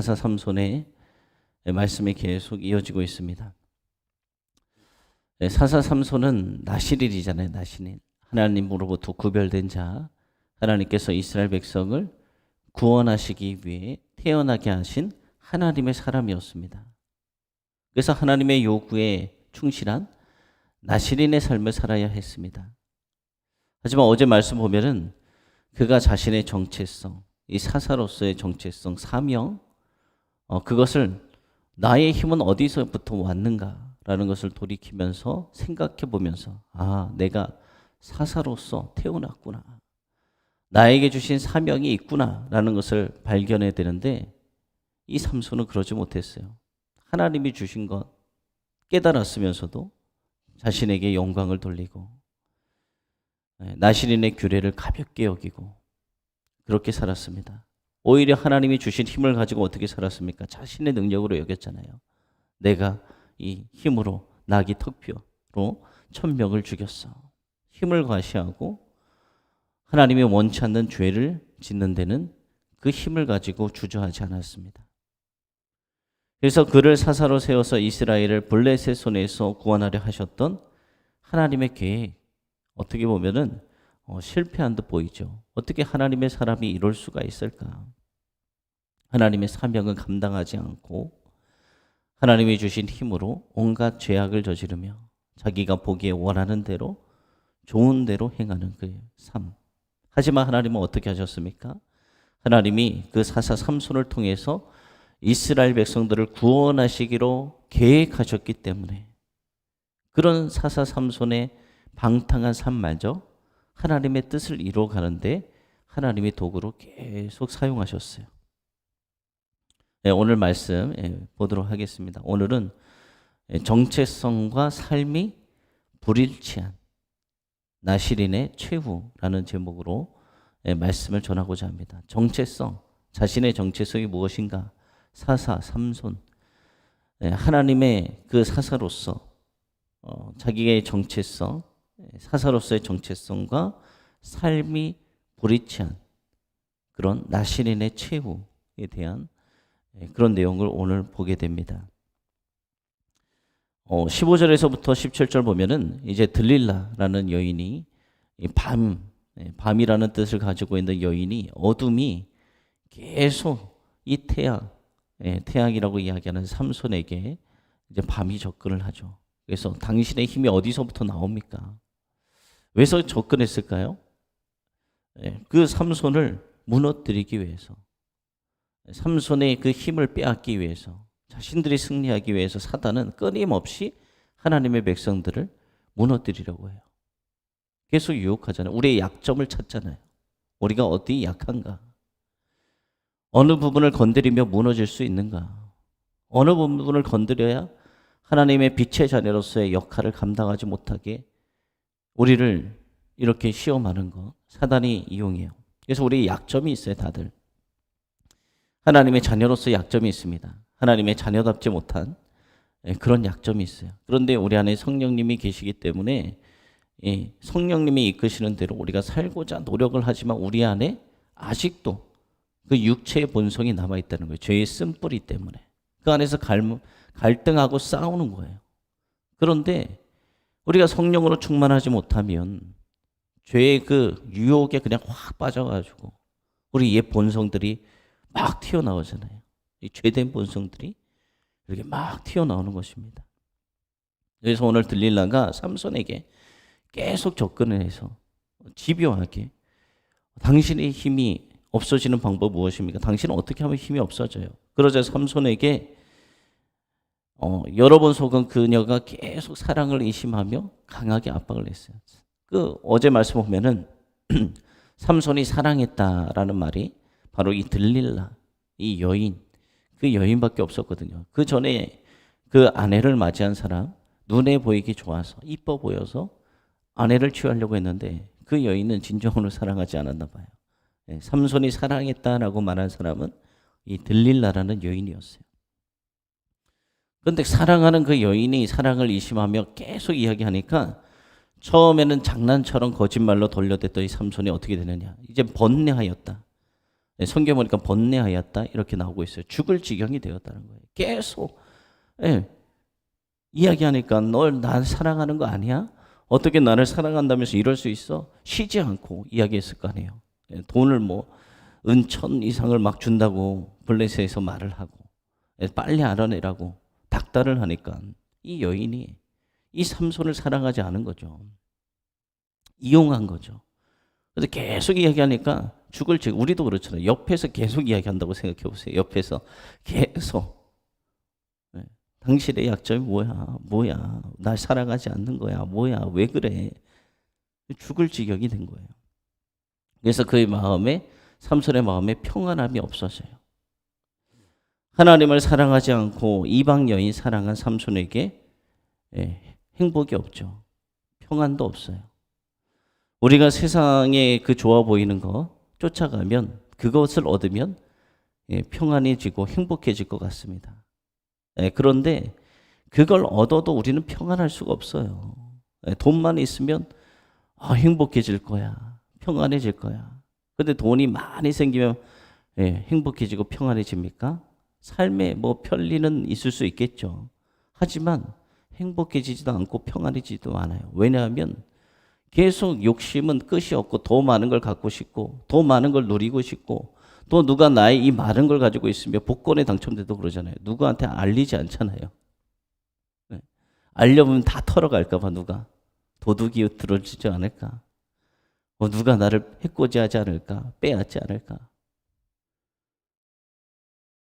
사사 삼손의 말씀이 계속 이어지고 있습니다. 사사 삼손은 나실인이잖아요. 나실인. 하나님으로부터 구별된 자, 하나님께서 이스라엘 백성을 구원하시기 위해 태어나게 하신 하나님의 사람이었습니다. 그래서 하나님의 요구에 충실한 나실인의 삶을 살아야 했습니다. 하지만 어제 말씀 보면은 그가 자신의 정체성, 이 사사로서의 정체성, 사명, 그것을 나의 힘은 어디서부터 왔는가라는 것을 돌이키면서 생각해 보면서 내가 사사로서 태어났구나. 나에게 주신 사명이 있구나라는 것을 발견해야 되는데 이 삼손은 그러지 못했어요. 하나님이 주신 것 깨달았으면서도 자신에게 영광을 돌리고 나실인의 규례를 가볍게 여기고 그렇게 살았습니다. 오히려 하나님이 주신 힘을 가지고 어떻게 살았습니까? 자신의 능력으로 여겼잖아요. 내가 이 힘으로 나귀 턱뼈로 1000명을 죽였어. 힘을 과시하고 하나님이 원치 않는 죄를 짓는 데는 그 힘을 가지고 주저하지 않았습니다. 그래서 그를 사사로 세워서 이스라엘을 블레셋 손에서 구원하려 하셨던 하나님의 계획, 어떻게 보면은 실패한 듯 보이죠. 어떻게 하나님의 사람이 이럴 수가 있을까? 하나님의 사명은 감당하지 않고 하나님이 주신 힘으로 온갖 죄악을 저지르며 자기가 보기에 원하는 대로 좋은 대로 행하는 그 삶. 하지만 하나님은 어떻게 하셨습니까? 하나님이 그 사사 삼손을 통해서 이스라엘 백성들을 구원하시기로 계획하셨기 때문에 그런 사사 삼손의 방탕한 삶마저 하나님의 뜻을 이루어가는데 하나님이 도구로 계속 사용하셨어요. 오늘 말씀 보도록 하겠습니다. 오늘은 정체성과 삶이 불일치한 나실인의 최후라는 제목으로 말씀을 전하고자 합니다. 정체성, 자신의 정체성이 무엇인가? 사사, 삼손, 하나님의 그 사사로서 자기의 정체성, 사사로서의 정체성과 삶이 불일치한 그런 나실인의 최후에 대한 그런 내용을 오늘 보게 됩니다. 15절에서부터 17절 보면은 이제 들릴라라는 여인이 밤이라는 뜻을 가지고 있는 여인이 어둠이 계속 이 태양이라고 이야기하는 삼손에게 이제 밤이 접근을 하죠. 그래서 당신의 힘이 어디서부터 나옵니까? 왜서 접근했을까요? 그 삼손을 무너뜨리기 위해서, 삼손의 그 힘을 빼앗기 위해서, 자신들이 승리하기 위해서 사단은 끊임없이 하나님의 백성들을 무너뜨리려고 해요. 계속 유혹하잖아요. 우리의 약점을 찾잖아요. 우리가 어디 약한가? 어느 부분을 건드리며 무너질 수 있는가? 어느 부분을 건드려야 하나님의 빛의 자녀로서의 역할을 감당하지 못하게 우리를 이렇게 시험하는 거 사단이 이용해요. 그래서 우리 약점이 있어요. 다들 하나님의 자녀로서의 약점이 있습니다. 하나님의 자녀답지 못한 그런 약점이 있어요. 그런데 우리 안에 성령님이 계시기 때문에 성령님이 이끄시는 대로 우리가 살고자 노력을 하지만 우리 안에 아직도 그 육체의 본성이 남아있다는 거예요. 죄의 쓴뿌리 때문에 그 안에서 갈등하고 싸우는 거예요. 그런데 우리가 성령으로 충만하지 못하면 죄의 그 유혹에 그냥 확 빠져가지고 우리 옛 본성들이 막 튀어나오잖아요. 이 죄된 본성들이 이렇게 막 튀어나오는 것입니다. 그래서 오늘 들릴라가 삼손에게 계속 접근을 해서 집요하게 당신의 힘이 없어지는 방법 무엇입니까? 당신은 어떻게 하면 힘이 없어져요? 그러자 삼손에게 여러 번 속은 그녀가 계속 사랑을 의심하며 강하게 압박을 했어요. 그 어제 말씀 보면은 삼손이 사랑했다라는 말이 바로 이 들릴라, 이 여인, 그 여인밖에 없었거든요. 그 전에 그 아내를 맞이한 사람, 눈에 보이기 좋아서 이뻐 보여서 아내를 취하려고 했는데 그 여인은 진정으로 사랑하지 않았나 봐요. 삼손이 사랑했다라고 말한 사람은 이 들릴라라는 여인이었어요. 그런데 사랑하는 그 여인이 사랑을 의심하며 계속 이야기하니까 처음에는 장난처럼 거짓말로 돌려댔던 이 삼손이 어떻게 되느냐? 이제 번뇌하였다. 성경 보니까 번뇌하였다 이렇게 나오고 있어요. 죽을 지경이 되었다는 거예요. 계속 이야기하니까 널 날 사랑하는 거 아니야? 어떻게 나를 사랑한다면서 이럴 수 있어? 쉬지 않고 이야기했을 거 아니에요. 돈을 은천 이상을 막 준다고 블레셋에서 말을 하고 빨리 알아내라고 닥달을 하니까 이 여인이 이 삼손을 사랑하지 않은 거죠. 이용한 거죠. 그래서 계속 이야기하니까 죽을 지 우리도 그렇잖아요. 옆에서 계속 이야기한다고 생각해 보세요. 옆에서 계속 당신의 약점이 뭐야? 날 사랑하지 않는 거야. 뭐야? 왜 그래? 죽을 지경이 된 거예요. 그래서 그의 마음에 삼손의 마음에 평안함이 없어져요. 하나님을 사랑하지 않고 이방 여인 사랑한 삼손에게 행복이 없죠. 평안도 없어요. 우리가 세상에 그 좋아 보이는 거 쫓아가면 그것을 얻으면 평안해지고 행복해질 것 같습니다. 그런데 그걸 얻어도 우리는 평안할 수가 없어요. 돈만 있으면 행복해질 거야. 평안해질 거야. 근데 돈이 많이 생기면 행복해지고 평안해집니까? 삶에 편리는 있을 수 있겠죠. 하지만 행복해지지도 않고 평안해지지도 않아요. 왜냐하면 계속 욕심은 끝이 없고 더 많은 걸 갖고 싶고 더 많은 걸 누리고 싶고 또 누가 나의 이 많은 걸 가지고 있으면 복권에 당첨돼도 그러잖아요. 누구한테 알리지 않잖아요. 알려면 다 털어갈까 봐 누가 도둑이 들어지지 않을까? 누가 나를 해코지하지 않을까? 빼앗지 않을까?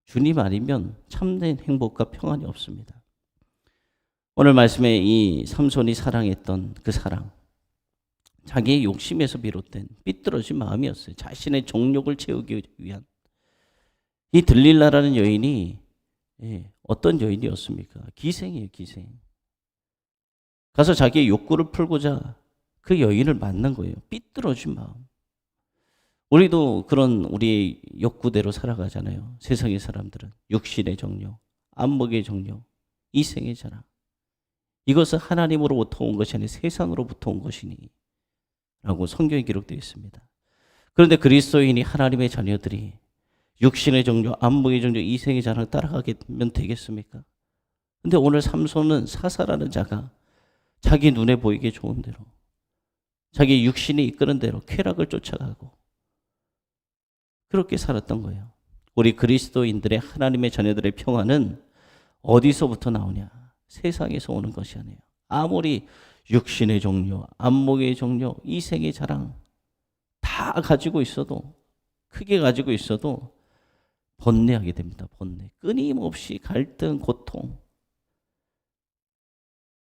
주님 아니면 참된 행복과 평안이 없습니다. 오늘 말씀에 이 삼손이 사랑했던 그 사랑, 자기의 욕심에서 비롯된 삐뚤어진 마음이었어요. 자신의 정욕을 채우기 위한. 이 들릴라라는 여인이 어떤 여인이었습니까? 기생이에요, 기생. 가서 자기의 욕구를 풀고자 그 여인을 만난 거예요. 삐뚤어진 마음. 우리도 그런 우리의 욕구대로 살아가잖아요. 세상의 사람들은 육신의 정욕, 안목의 정욕, 이생의 자랑. 이것은 하나님으로부터 온 것이 아니라 세상으로부터 온 것이니 라고 성경에 기록되어 있습니다. 그런데 그리스도인이 하나님의 자녀들이 육신의 정욕, 안목의 정욕, 이생의 자랑 따라가면 되겠습니까? 근데 오늘 삼손은 사사라는 자가 자기 눈에 보이게 좋은 대로 자기 육신이 이끄는 대로 쾌락을 쫓아가고 그렇게 살았던 거예요. 우리 그리스도인들의 하나님의 자녀들의 평안은 어디서부터 나오냐? 세상에서 오는 것이 아니에요. 아무리 육신의 종류, 안목의 종류, 이생의 자랑 다 가지고 있어도 크게 가지고 있어도 번뇌하게 됩니다. 번뇌. 끊임없이 갈등, 고통.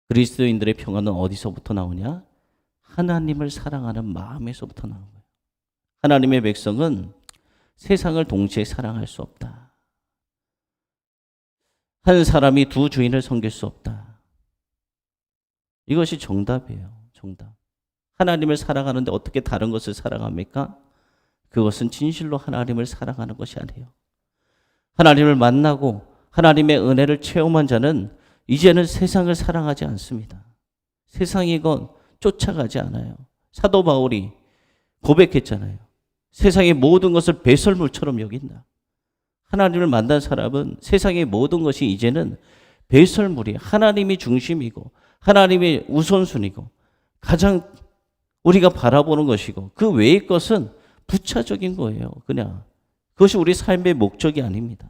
그리스도인들의 평안은 어디서부터 나오냐? 하나님을 사랑하는 마음에서부터 나오는 거예요. 하나님의 백성은 세상을 동시에 사랑할 수 없다. 한 사람이 두 주인을 섬길 수 없다. 이것이 정답이에요. 정답. 하나님을 사랑하는데 어떻게 다른 것을 사랑합니까? 그것은 진실로 하나님을 사랑하는 것이 아니에요. 하나님을 만나고 하나님의 은혜를 체험한 자는 이제는 세상을 사랑하지 않습니다. 세상이건 쫓아가지 않아요. 사도 바울이 고백했잖아요. 세상의 모든 것을 배설물처럼 여긴다. 하나님을 만난 사람은 세상의 모든 것이 이제는 배설물이 하나님이 중심이고 하나님의 우선순위고 가장 우리가 바라보는 것이고 그 외의 것은 부차적인 거예요. 그냥 그것이 우리 삶의 목적이 아닙니다.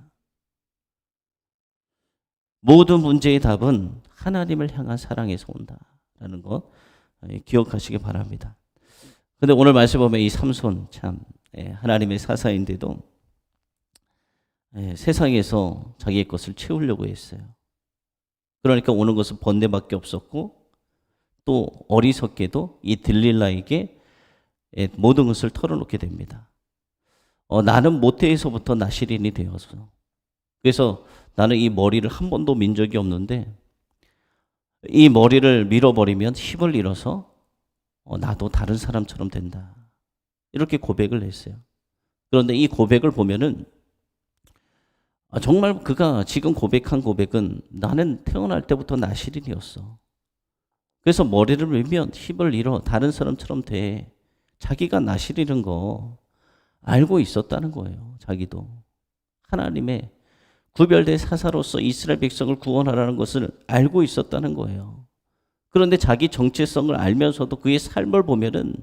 모든 문제의 답은 하나님을 향한 사랑에서 온다라는 것 기억하시기 바랍니다. 그런데 오늘 말씀 보면 이 삼손 참 하나님의 사사인데도 세상에서 자기의 것을 채우려고 했어요. 그러니까 오는 것은 번뇌밖에 없었고 또 어리석게도 이 들릴라에게 모든 것을 털어놓게 됩니다. 나는 모태에서부터 나시린이 되어서 그래서 나는 이 머리를 한 번도 민 적이 없는데 이 머리를 밀어버리면 힘을 잃어서 나도 다른 사람처럼 된다. 이렇게 고백을 했어요. 그런데 이 고백을 보면은 정말 그가 지금 고백한 고백은 나는 태어날 때부터 나시린이었어. 그래서 머리를 밀면 힘을 잃어 다른 사람처럼 돼. 자기가 나시리는 거 알고 있었다는 거예요. 자기도 하나님의 구별된 사사로서 이스라엘 백성을 구원하라는 것을 알고 있었다는 거예요. 그런데 자기 정체성을 알면서도 그의 삶을 보면은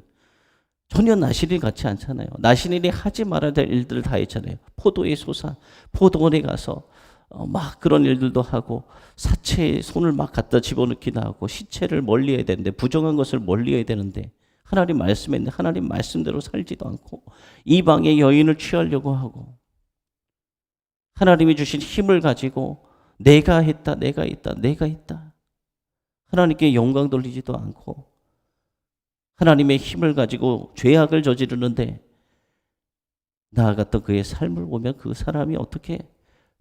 전혀 나시린 같지 않잖아요. 나시린이 하지 말아야 될 일들을 다 했잖아요. 포도의 소사, 포도원에 가서 막 그런 일들도 하고 사체에 손을 막 갖다 집어넣기도 하고 시체를 멀리해야 되는데 부정한 것을 멀리해야 되는데 하나님 말씀했는데 하나님 말씀대로 살지도 않고 이방의 여인을 취하려고 하고 하나님이 주신 힘을 가지고 내가 했다, 내가 있다, 내가 있다. 하나님께 영광 돌리지도 않고 하나님의 힘을 가지고 죄악을 저지르는데 나아갔던 그의 삶을 보면 그 사람이 어떻게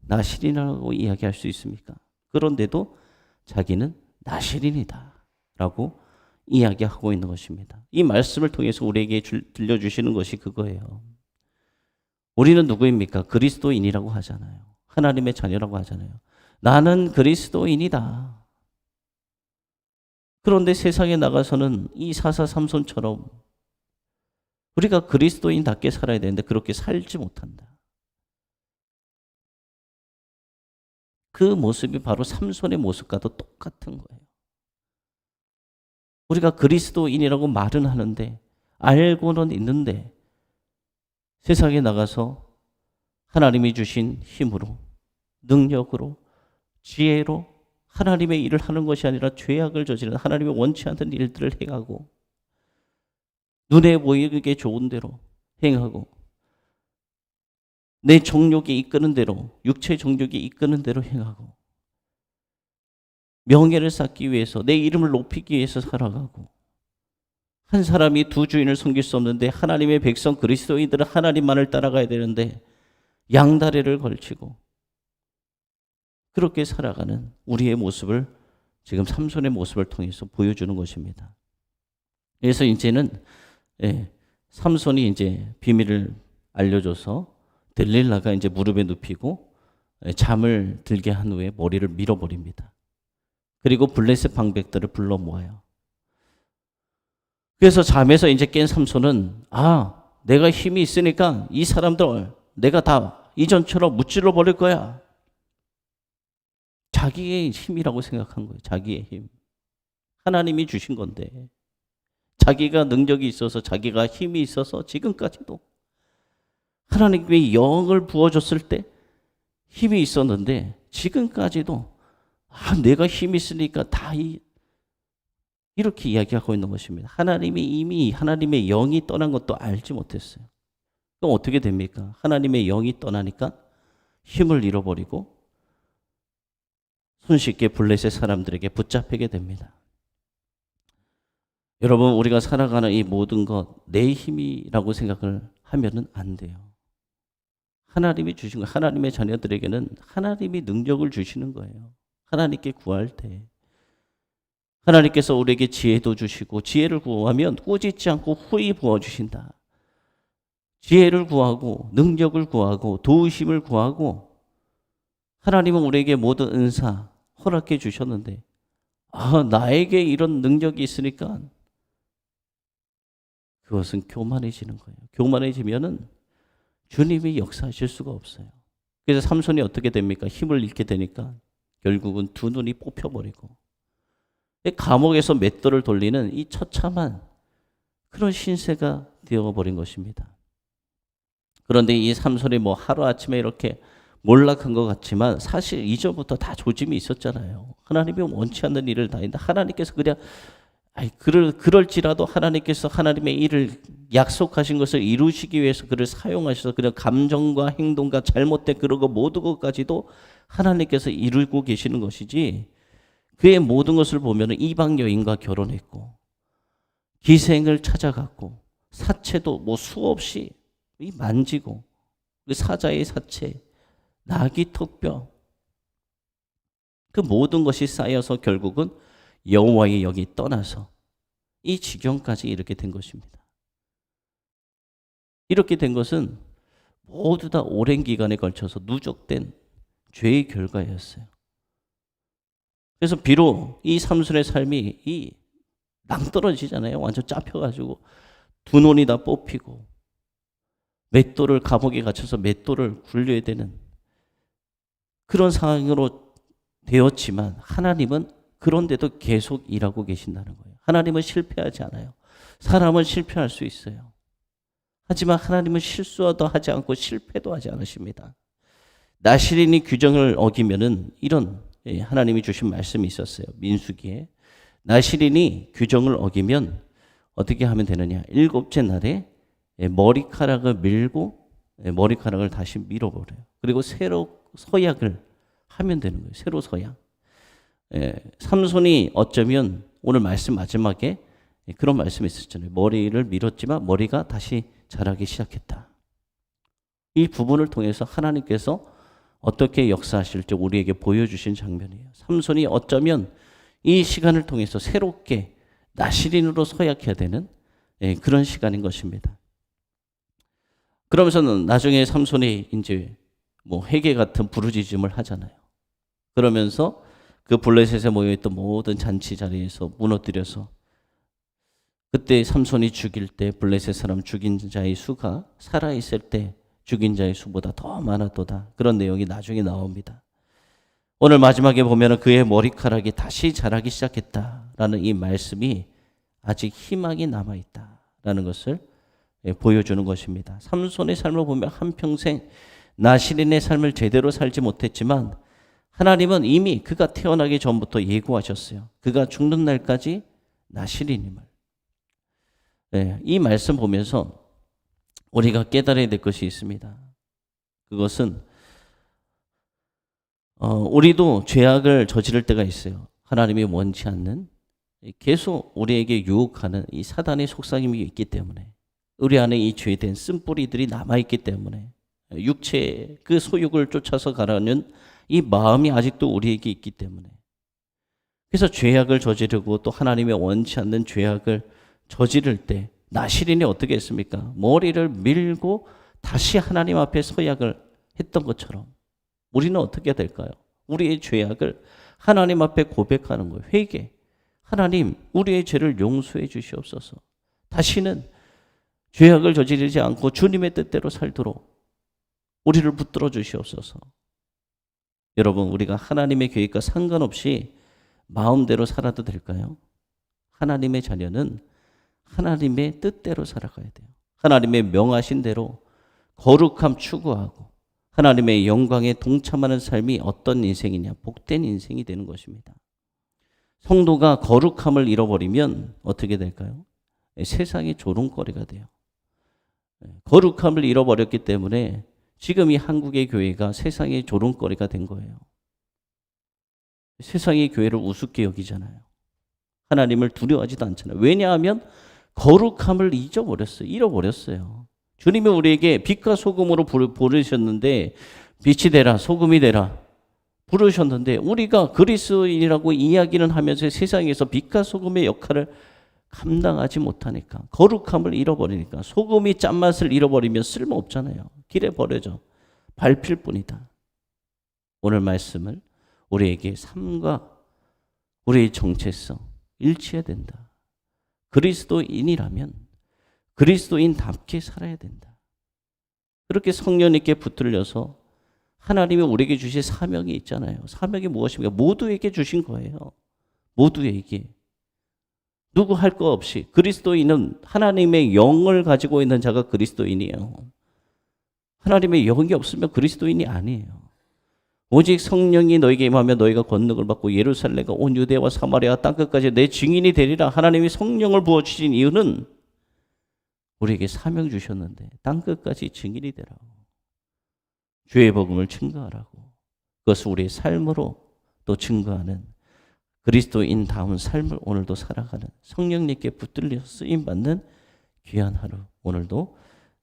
나실인이라고 이야기할 수 있습니까? 그런데도 자기는 나실인이다 라고 이야기하고 있는 것입니다. 이 말씀을 통해서 우리에게 들려주시는 것이 그거예요. 우리는 누구입니까? 그리스도인이라고 하잖아요. 하나님의 자녀라고 하잖아요. 나는 그리스도인이다. 그런데 세상에 나가서는 이 사사 삼손처럼 우리가 그리스도인답게 살아야 되는데 그렇게 살지 못한다. 그 모습이 바로 삼손의 모습과도 똑같은 거예요. 우리가 그리스도인이라고 말은 하는데 알고는 있는데 세상에 나가서 하나님이 주신 힘으로 능력으로 지혜로 하나님의 일을 하는 것이 아니라 죄악을 저지르는 하나님이 원치 않는 일들을 행하고 눈에 보이게 좋은 대로 행하고 내 정욕이 이끄는 대로 육체 정욕이 이끄는 대로 행하고 명예를 쌓기 위해서 내 이름을 높이기 위해서 살아가고 한 사람이 두 주인을 섬길 수 없는데 하나님의 백성 그리스도인들은 하나님만을 따라가야 되는데 양다리를 걸치고 그렇게 살아가는 우리의 모습을 지금 삼손의 모습을 통해서 보여주는 것입니다. 그래서 이제는 삼손이 이제 비밀을 알려줘서 델릴라가 이제 무릎에 눕히고 잠을 들게 한 후에 머리를 밀어버립니다. 그리고 블레셋 방백들을 불러 모아요. 그래서 잠에서 이제 깬 삼손은 내가 힘이 있으니까 이 사람들 내가 다 이전처럼 무찔러 버릴 거야. 자기의 힘이라고 생각한 거예요. 자기의 힘. 하나님이 주신 건데 자기가 능력이 있어서 자기가 힘이 있어서 지금까지도 하나님의 영을 부어줬을 때 힘이 있었는데 지금까지도 내가 힘이 있으니까 다 이렇게 이야기하고 있는 것입니다. 하나님이 이미 하나님의 영이 떠난 것도 알지 못했어요. 그럼 어떻게 됩니까? 하나님의 영이 떠나니까 힘을 잃어버리고 손쉽게 블레셋 사람들에게 붙잡히게 됩니다. 여러분, 우리가 살아가는 이 모든 것 내 힘이라고 생각을 하면은 안 돼요. 하나님이 주신 거, 하나님의 자녀들에게는 하나님이 능력을 주시는 거예요. 하나님께 구할 때 하나님께서 우리에게 지혜도 주시고 지혜를 구하면 꾸짖지 않고 후히 부어주신다. 지혜를 구하고 능력을 구하고 도우심을 구하고 하나님은 우리에게 모든 은사 허락해 주셨는데 나에게 이런 능력이 있으니까 그것은 교만해지는 거예요. 교만해지면은 주님이 역사하실 수가 없어요. 그래서 삼손이 어떻게 됩니까? 힘을 잃게 되니까 결국은 두 눈이 뽑혀버리고 감옥에서 맷돌을 돌리는 이 처참한 그런 신세가 되어버린 것입니다. 그런데 이 삼손이 하루아침에 이렇게 몰락한 것 같지만 사실 이전부터 다 조짐이 있었잖아요. 하나님이 원치 않는 일을 다 했는데 하나님께서 그냥 그럴지라도 하나님께서 하나님의 일을 약속하신 것을 이루시기 위해서 그를 사용하셔서 그냥 감정과 행동과 잘못된 그런 거 모든 것까지도 하나님께서 이루고 계시는 것이지 그의 모든 것을 보면 이방 여인과 결혼했고 기생을 찾아갔고 사체도 수없이 만지고 사자의 사체, 나귀 턱뼈 그 모든 것이 쌓여서 결국은 여호와의 영이 떠나서 이 지경까지 이렇게 된 것입니다. 이렇게 된 것은 모두 다 오랜 기간에 걸쳐서 누적된 죄의 결과였어요. 그래서 비록 이 삼손의 삶이 낭떠러지잖아요. 완전 잡혀가지고 두 눈이 다 뽑히고 맷돌을 감옥에 갇혀서 맷돌을 굴려야 되는 그런 상황으로 되었지만 하나님은 그런데도 계속 일하고 계신다는 거예요. 하나님은 실패하지 않아요. 사람은 실패할 수 있어요. 하지만 하나님은 실수도 하지 않고 실패도 하지 않으십니다. 나시린이 규정을 어기면은 이런 하나님이 주신 말씀이 있었어요. 민수기에 나시린이 규정을 어기면 어떻게 하면 되느냐? 7째 날에 머리카락을 밀고 머리카락을 다시 밀어버려요. 그리고 새로 서약을 하면 되는 거예요. 새로 서약. 삼손이 어쩌면 오늘 말씀 마지막에 그런 말씀이 있었잖아요. 머리를 밀었지만 머리가 다시 자라기 시작했다. 이 부분을 통해서 하나님께서 어떻게 역사하실지 우리에게 보여주신 장면이에요. 삼손이 어쩌면 이 시간을 통해서 새롭게 나시린으로 서약해야 되는 그런 시간인 것입니다. 그러면서는 나중에 삼손이 이제 뭐 회개 같은 부르짖음을 하잖아요. 그러면서 그 블레셋에 모여있던 모든 잔치 자리에서 무너뜨려서 그때 삼손이 죽일 때 블레셋 사람 죽인 자의 수가 살아있을 때 죽인 자의 수보다 더 많았도다. 그런 내용이 나중에 나옵니다. 오늘 마지막에 보면 그의 머리카락이 다시 자라기 시작했다라는 이 말씀이 아직 희망이 남아있다라는 것을 보여주는 것입니다. 삼손의 삶을 보면 한평생 나시린의 삶을 제대로 살지 못했지만 하나님은 이미 그가 태어나기 전부터 예고하셨어요. 그가 죽는 날까지 나시린임을. 이 말씀 보면서 우리가 깨달아야 될 것이 있습니다. 그것은 우리도 죄악을 저지를 때가 있어요. 하나님이 원치 않는 계속 우리에게 유혹하는 이 사단의 속삭임이 있기 때문에 우리 안에 이 죄된 쓴뿌리들이 남아있기 때문에 육체의 그 소욕을 쫓아서 가라는 이 마음이 아직도 우리에게 있기 때문에 그래서 죄악을 저지르고 또 하나님의 원치 않는 죄악을 저지를 때 나시린이 어떻게 했습니까? 머리를 밀고 다시 하나님 앞에 서약을 했던 것처럼 우리는 어떻게 해야 될까요? 우리의 죄악을 하나님 앞에 고백하는 거예요. 회개. 하나님, 우리의 죄를 용서해 주시옵소서. 다시는 죄악을 저지르지 않고 주님의 뜻대로 살도록 우리를 붙들어 주시옵소서. 여러분, 우리가 하나님의 계획과 상관없이 마음대로 살아도 될까요? 하나님의 자녀는 하나님의 뜻대로 살아가야 돼요. 하나님의 명하신 대로 거룩함 추구하고 하나님의 영광에 동참하는 삶이 어떤 인생이냐? 복된 인생이 되는 것입니다. 성도가 거룩함을 잃어버리면 어떻게 될까요? 세상의 조롱거리가 돼요. 거룩함을 잃어버렸기 때문에 지금 이 한국의 교회가 세상의 조롱거리가 된 거예요. 세상의 교회를 우습게 여기잖아요. 하나님을 두려워하지도 않잖아요. 왜냐하면 거룩함을 잃어버렸어요. 주님이 우리에게 빛과 소금으로 부르셨는데 빛이 되라, 소금이 되라 부르셨는데 우리가 그리스도인이라고 이야기는 하면서 세상에서 빛과 소금의 역할을 감당하지 못하니까 거룩함을 잃어버리니까 소금이 짠맛을 잃어버리면 쓸모없잖아요. 길에 버려져 밟힐 뿐이다. 오늘 말씀을 우리에게 삶과 우리의 정체성 일치해야 된다. 그리스도인이라면 그리스도인답게 살아야 된다. 그렇게 성령님께 붙들려서 하나님이 우리에게 주신 사명이 있잖아요. 사명이 무엇입니까? 모두에게 주신 거예요. 모두에게. 누구 할 거 없이 그리스도인은 하나님의 영을 가지고 있는 자가 그리스도인이에요. 하나님의 영이 없으면 그리스도인이 아니에요. 오직 성령이 너에게 임하면 너희가 권능을 받고 예루살렘과 온 유대와 사마리아 땅끝까지 내 증인이 되리라. 하나님이 성령을 부어주신 이유는 우리에게 사명 주셨는데 땅끝까지 증인이 되라고. 주의 복음을 증거하라고. 그것을 우리의 삶으로 또 증거하는 그리스도인다운 삶을 오늘도 살아가는 성령님께 붙들려 쓰임받는 귀한 하루 오늘도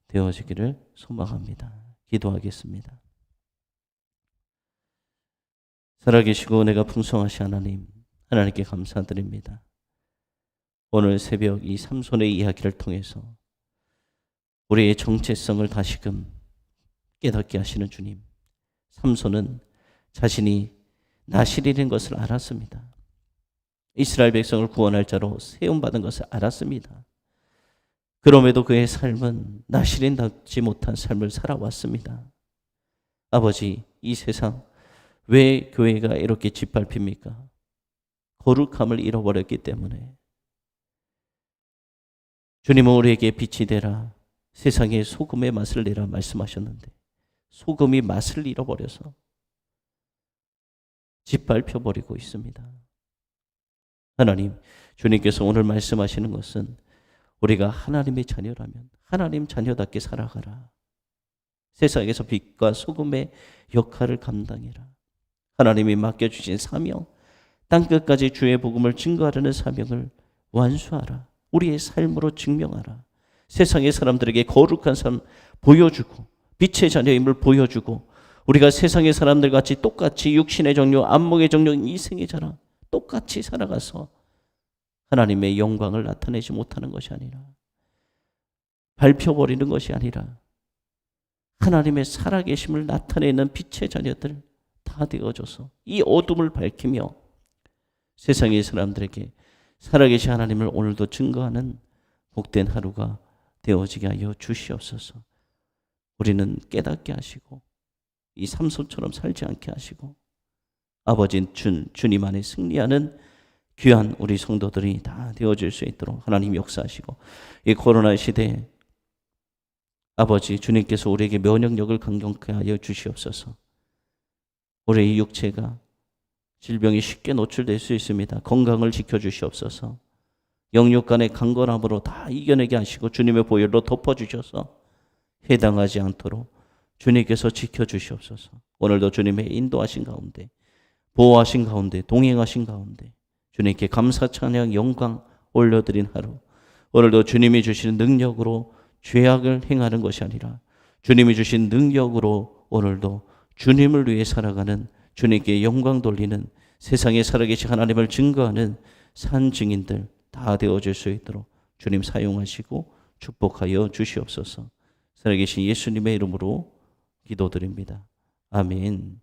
되어지기를 소망합니다. 기도하겠습니다. 살아계시고 내가 풍성하신 하나님, 하나님께 감사드립니다. 오늘 새벽 이 삼손의 이야기를 통해서 우리의 정체성을 다시금 깨닫게 하시는 주님, 삼손은 자신이 나실이라는 것을 알았습니다. 이스라엘 백성을 구원할 자로 세움받은 것을 알았습니다. 그럼에도 그의 삶은 나시린답지 못한 삶을 살아왔습니다. 아버지, 이 세상 왜 교회가 이렇게 짓밟힙니까? 거룩함을 잃어버렸기 때문에. 주님은 우리에게 빛이 되라, 세상에 소금의 맛을 내라 말씀하셨는데 소금이 맛을 잃어버려서 짓밟혀버리고 있습니다. 하나님, 주님께서 오늘 말씀하시는 것은 우리가 하나님의 자녀라면 하나님 자녀답게 살아가라. 세상에서 빛과 소금의 역할을 감당해라. 하나님이 맡겨주신 사명, 땅끝까지 주의 복음을 증거하려는 사명을 완수하라. 우리의 삶으로 증명하라. 세상의 사람들에게 거룩한 삶 보여주고 빛의 자녀임을 보여주고 우리가 세상의 사람들 같이 똑같이 육신의 정욕, 안목의 정욕, 이생의 자랑 똑같이 살아가서 하나님의 영광을 나타내지 못하는 것이 아니라 밟혀버리는 것이 아니라 하나님의 살아계심을 나타내는 빛의 자녀들 다 되어줘서 이 어둠을 밝히며 세상의 사람들에게 살아계신 하나님을 오늘도 증거하는 복된 하루가 되어지게 하여 주시옵소서. 우리는 깨닫게 하시고 이 삼손처럼 살지 않게 하시고 아버지 주님 안에 승리하는 귀한 우리 성도들이 다 되어질 수 있도록 하나님 역사하시고 이 코로나 시대에 아버지 주님께서 우리에게 면역력을 강건케 하여 주시옵소서. 우리의 육체가 질병이 쉽게 노출될 수 있습니다. 건강을 지켜주시옵소서. 영육 간의 강건함으로 다 이겨내게 하시고 주님의 보혈로 덮어주셔서 해당하지 않도록 주님께서 지켜주시옵소서. 오늘도 주님의 인도하신 가운데 보호하신 가운데 동행하신 가운데 주님께 감사 찬양 영광 올려드린 하루, 오늘도 주님이 주시는 능력으로 죄악을 행하는 것이 아니라 주님이 주신 능력으로 오늘도 주님을 위해 살아가는 주님께 영광 돌리는 세상에 살아계신 하나님을 증거하는 산 증인들 다 되어질 수 있도록 주님 사용하시고 축복하여 주시옵소서. 살아계신 예수님의 이름으로 기도드립니다. 아멘.